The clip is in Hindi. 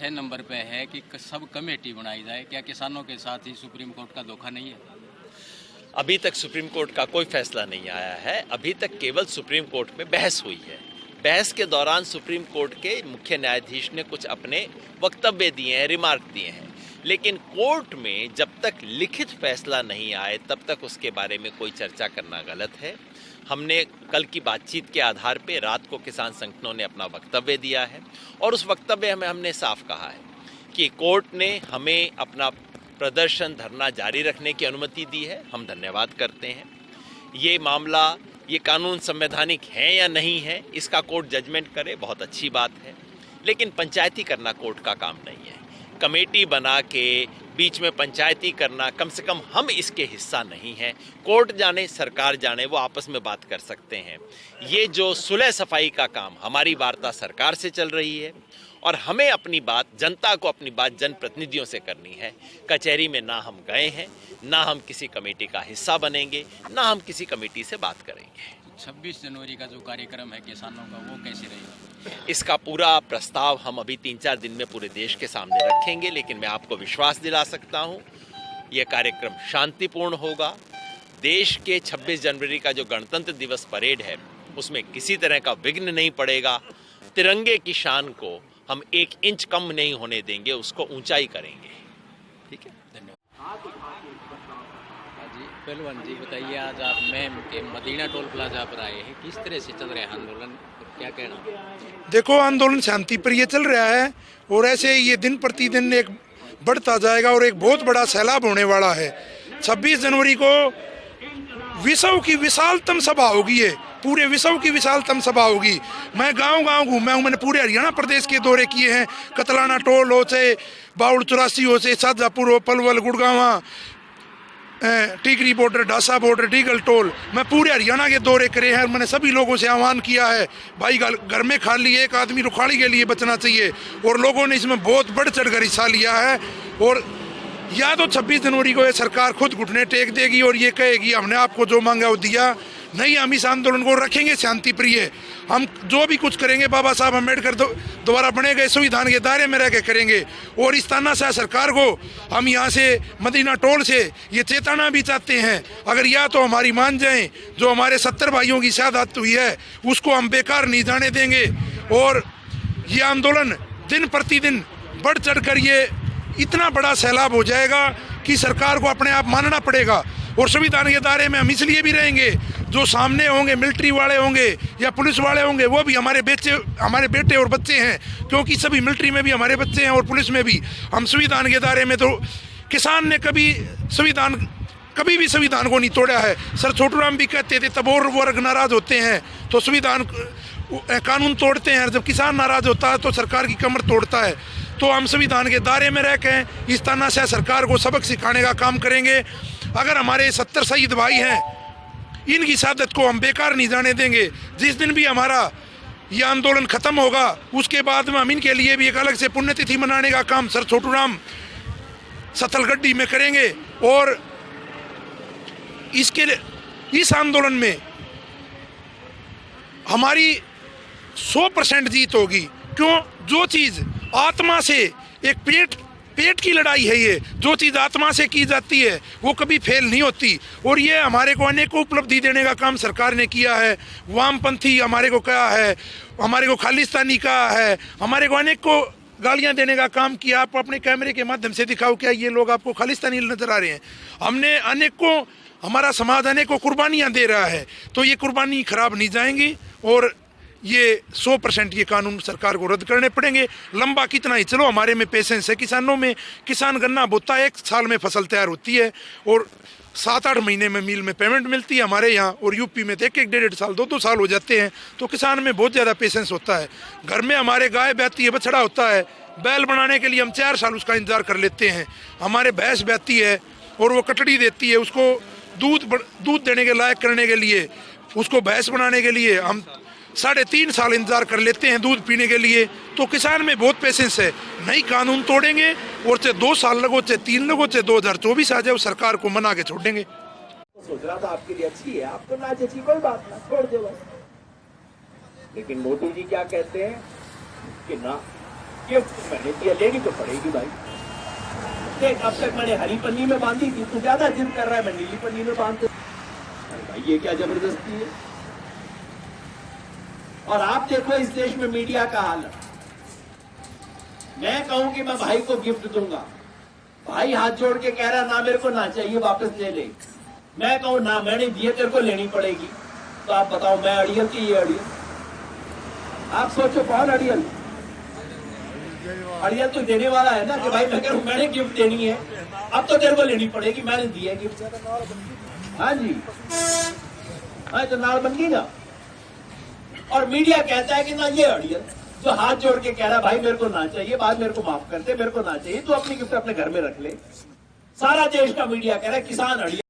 6 नंबर पे है कि सब कमेटी बनाई जाए। क्या किसानों के साथ ही सुप्रीम कोर्ट का धोखा नहीं है? अभी तक सुप्रीम कोर्ट का कोई फैसला नहीं आया है। अभी तक केवल सुप्रीम कोर्ट में बहस हुई है। बहस के दौरान सुप्रीम कोर्ट के मुख्य न्यायाधीश ने कुछ अपने वक्तव्य दिए हैं, रिमार्क दिए हैं, लेकिन कोर्ट में जब तक लिखित फैसला नहीं आए तब तक उसके बारे में कोई चर्चा करना गलत है। हमने कल की बातचीत के आधार पे रात को किसान संगठनों ने अपना वक्तव्य दिया है और उस वक्तव्य में हमने साफ कहा है कि कोर्ट ने हमें अपना प्रदर्शन धरना जारी रखने की अनुमति दी है। हम धन्यवाद करते हैं। ये मामला, ये कानून संवैधानिक है या नहीं है, इसका कोर्ट जजमेंट करे, बहुत अच्छी बात है, लेकिन पंचायती करना कोर्ट का काम नहीं है। कमेटी बना के बीच में पंचायती करना, कम से कम हम इसके हिस्सा नहीं हैं। कोर्ट जाने, सरकार जाने, वो आपस में बात कर सकते हैं। ये जो सुलह सफाई का काम, हमारी वार्ता सरकार से चल रही है और हमें अपनी बात, जनता को अपनी बात जनप्रतिनिधियों से करनी है। कचहरी में ना हम गए हैं, ना हम किसी कमेटी का हिस्सा बनेंगे, ना हम किसी कमेटी से बात करेंगे। 26 जनवरी का जो कार्यक्रम है किसानों का, वो कैसे रहेगा? इसका पूरा प्रस्ताव हम अभी 3-4 दिन में पूरे देश के सामने रखेंगे, लेकिन मैं आपको विश्वास दिला सकता हूं, यह कार्यक्रम शांतिपूर्ण होगा। देश के 26 जनवरी का जो गणतंत्र दिवस परेड है, उसमें किसी तरह का विघ्न नहीं पड़ेगा। तिरंगे की शान को हम 1 इंच कम नहीं होने देंगे, उसको ऊंचाई करेंगे। ठीक है, धन्यवाद। जी पहलवान जी, बताइए, आज आप मेम के मदीना टोल प्लाजा पर आए हैं, किस तरह से चल रहा है आंदोलन, क्या कहना? देखो, आंदोलन शांति पर ये चल रहा है और ऐसे ये दिन प्रतिदिन एक बढ़ता जाएगा और एक बहुत बड़ा सैलाब होने वाला है। 26 जनवरी को विश्व की विशालतम सभा होगी, ये पूरे विश्व की विशालतम सभा होगी। मैं गांव-गांव घूमा हूँ, मैंने पूरे हरियाणा प्रदेश के दौरे किए हैं। कतलाना टोल हो, चाहे बाउल 84 हो, चाहे शाहजहाँपुर हो, पलवल, गुड़गांवा, टिकरी बॉर्डर, ढासा बॉर्डर, डीगल टोल, मैं पूरे हरियाणा के दौरे करे हैं। मैंने सभी लोगों से आह्वान किया है, भाई घर में खाली एक आदमी रुखाड़ी के लिए बचना चाहिए, और लोगों ने इसमें बहुत बढ़ चढ़ कर हिस्सा लिया है। और या तो 26 जनवरी को ये सरकार खुद घुटने टेक देगी और ये कहेगी हमने आपको जो मांगा वो दिया, नहीं हम इस आंदोलन को रखेंगे शांति प्रिय। हम जो भी कुछ करेंगे बाबा साहब अम्बेडकर द्वारा बने गए संविधान के दायरे में रह के करेंगे। और इस तानाशाह सरकार को हम यहाँ से मदीना टोल से ये चेताना भी चाहते हैं, अगर या तो हमारी मान जाएं, जो हमारे 70 भाइयों की शहादत हुई है उसको हम बेकार नहीं जाने देंगे। और ये आंदोलन दिन प्रतिदिन बढ़ चढ़ कर ये इतना बड़ा सैलाब हो जाएगा कि सरकार को अपने आप मानना पड़ेगा। और संविधान के दायरे में हम इसलिए भी रहेंगे, जो सामने होंगे मिलिट्री वाले होंगे या पुलिस वाले होंगे, वो भी हमारे बेटे और बच्चे हैं, क्योंकि सभी मिलिट्री में भी हमारे बच्चे हैं और पुलिस में भी। हम संविधान के दायरे में, तो किसान ने कभी भी संविधान को नहीं तोड़ा है। सर छोटूराम भी कहते थे तब और वर्ग नाराज होते हैं तो संविधान कानून तोड़ते हैं, जब किसान नाराज होता है तो सरकार की कमर तोड़ता है। तो हम संविधान के दायरे में रह के इस तानाशाह सरकार को सबक सिखाने का काम करेंगे। अगर हमारे 70 शहीद भाई हैं, इनकी शहादत को हम बेकार नहीं जाने देंगे। जिस दिन भी हमारा ये आंदोलन खत्म होगा उसके बाद में हम इनके लिए भी एक अलग से पुण्यतिथि मनाने का काम सर छोटूराम सतलगड्डी में करेंगे। और इस आंदोलन में हमारी 100% जीत होगी। क्यों? जो चीज़ आत्मा से, एक पेट की लड़ाई है, ये जो चीज़ आत्मा से की जाती है वो कभी फेल नहीं होती। और ये हमारे को अनेकों उपलब्धि देने का काम सरकार ने किया है। वामपंथी हमारे को कहा है, हमारे को खालिस्तानी कहा है, हमारे को अनेक को गालियां देने का काम किया। आप अपने कैमरे के माध्यम से दिखाओ क्या ये लोग आपको खालिस्तानी नजर आ रहे हैं? हमने अनेकों, हमारा समाज अनेकों कुर्बानियां दे रहा है, तो ये कुर्बानी खराब नहीं जाएंगी। और ये 100% ये कानून सरकार को रद्द करने पड़ेंगे। लंबा कितना ही चलो, हमारे में पेशेंस है। किसानों में, किसान गन्ना बोता है, 1 साल में फसल तैयार होती है और 7-8 महीने में मिल में पेमेंट मिलती है हमारे यहाँ। और यूपी में तो 1-1, 1.5 साल, 2-2 साल हो जाते हैं। तो किसान में बहुत ज़्यादा पेशेंस होता है। घर में हमारे गाय बैठती है, बछड़ा होता है, बैल बनाने के लिए हम 4 साल उसका इंतजार कर लेते हैं। हमारे भैंस बैठती है और वो कटड़ी देती है, उसको दूध देने के लायक करने के लिए, उसको भैंस बनाने के लिए हम 3.5 साल इंतजार कर लेते हैं दूध पीने के लिए। तो किसान में बहुत पेशेंस है। नहीं कानून तोड़ेंगे और चाहे 2 साल लगो, चाहे 3 लगो, चाहे 2024 आ जाए, सरकार को मना के छोड़ देंगे। सोच रहा था आपके लिए अच्छी है, आपको ना अच्छी कोई बात ना, छोड़ दो बस। लेकिन मोदी जी क्या कहते हैं कि ना, गिफ्ट मैंने दिया, लेनी तो पड़ेगी भाई। देख अब तक मैंने हरी पन्नी में बांधी थी, तू ज्यादा जिद कर रहा है मैं नीली पन्नी में बांध। अरे भाई ये क्या जबरदस्ती है। और आप देखो इस देश में मीडिया का हाल, मैं कहूं कि मैं भाई को गिफ्ट दूंगा, भाई हाथ जोड़ के कह रहा ना मेरे को ना चाहिए, वापस ले ले। मैं कहूं ना मैंने दिए, तेरे को लेनी पड़ेगी। तो आप बताओ मैं अड़ियल की ये अड़ियल? आप सोचो कौन अड़ियल? अड़ियल तो देने वाला है ना, कि भाई मैं कह रहा हूं मैंने गिफ्ट देनी है, अब तो तेरे को लेनी पड़ेगी, मैंने दी है गिफ्ट। हाँ जी, हाँ तो नाल बन गई ना। और मीडिया कहता है कि ना ये अड़ियल जो हाथ जोड़ के कह रहा भाई मेरे को ना चाहिए, बाद मेरे को माफ कर दे, मेरे को ना चाहिए, तो अपनी गिफ्ट अपने घर में रख ले। सारा देश का मीडिया कह रहा है किसान अड़ियल।